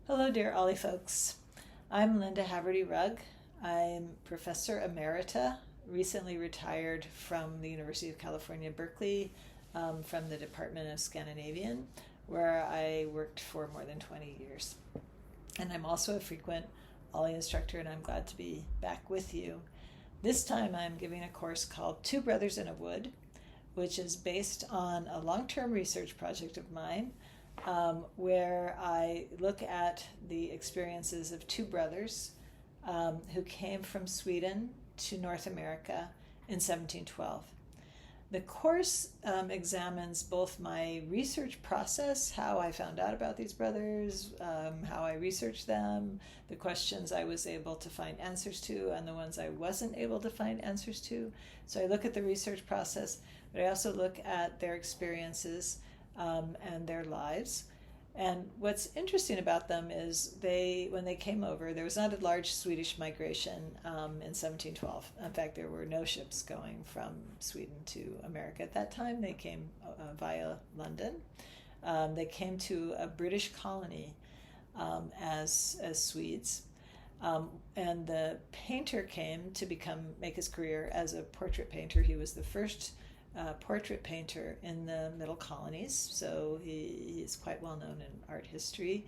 Hello, dear OLLI folks. I'm Linda Haverty-Rugg. I'm Professor Emerita, recently retired from the University of California, Berkeley, from the Department of Scandinavian, where I worked for more than 20 years. And I'm also a frequent OLLI instructor, and I'm glad to be back with you. This time I'm giving a course called Two Brothers in a Wood, which is based on a long-term research project of mine where I look at the experiences of two brothers who came from Sweden to North America in 1712. The course examines both my research process, how I found out about these brothers, how I researched them, the questions I was able to find answers to, and the ones I wasn't able to find answers to. So I look at the research process, but I also look at their experiences and their lives. And what's interesting about them is when they came over, there was not a large Swedish migration in 1712. In fact, there were no ships going from Sweden to America at that time. They came via London. They came to a British colony as Swedes. And the painter came to make his career as a portrait painter. He was the first portrait painter in the Middle Colonies, so he's quite well known in art history.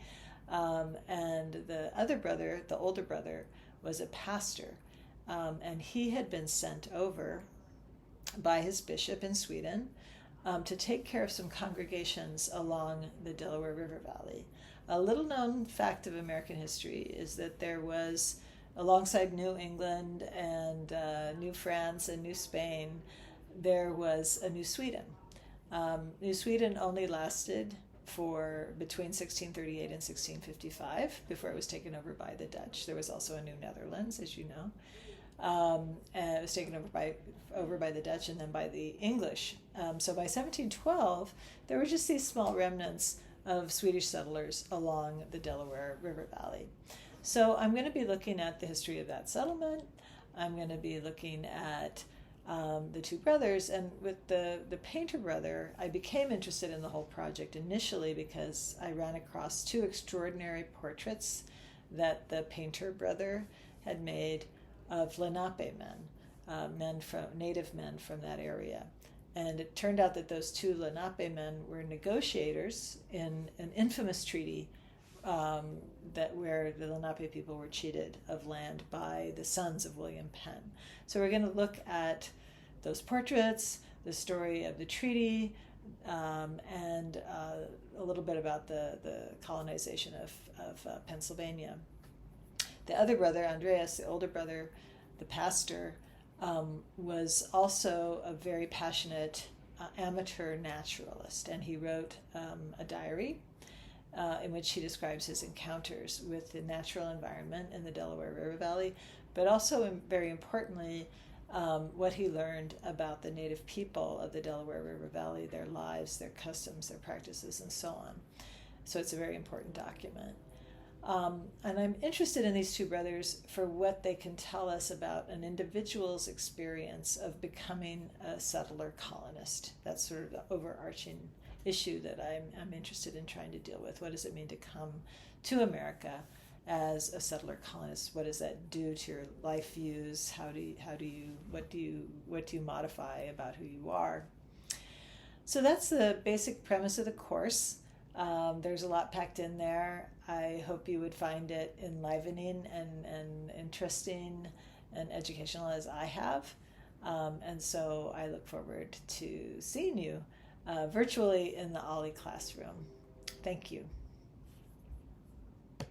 And the other brother, the older brother, was a pastor, and he had been sent over by his bishop in Sweden to take care of some congregations along the Delaware River Valley. A little known fact of American history is that there was, alongside New England and New France and New Spain, there was a New Sweden. New Sweden only lasted for between 1638 and 1655 before it was taken over by the Dutch. There was also a New Netherlands, as you know. And it was taken over by the Dutch and then by the English. So by 1712, there were just these small remnants of Swedish settlers along the Delaware River Valley. So I'm going to be looking at the history of that settlement. I'm going to be looking at the two brothers, and with the painter brother, I became interested in the whole project initially because I ran across two extraordinary portraits that the painter brother had made of Lenape men, native men from that area. And it turned out that those two Lenape men were negotiators in an infamous treaty where the Lenape people were cheated of land by the sons of William Penn. So we're going to look at those portraits, the story of the treaty, and a little bit about the colonization of Pennsylvania. The other brother, Andreas, the older brother, the pastor, was also a very passionate amateur naturalist, and he wrote a diary in which he describes his encounters with the natural environment in the Delaware River Valley, but also, very importantly, what he learned about the native people of the Delaware River Valley, their lives, their customs, their practices, and so on. So it's a very important document. And I'm interested in these two brothers for what they can tell us about an individual's experience of becoming a settler colonist. That's sort of the overarching issue that I'm interested in trying to deal with. What does it mean to come to America as a settler colonist? What does that do to your life views? What do you modify about who you are? So that's the basic premise of the course. There's a lot packed in there. I hope you would find it enlivening and interesting and educational as I have. And so I look forward to seeing you virtually in the OLLI classroom. Thank you.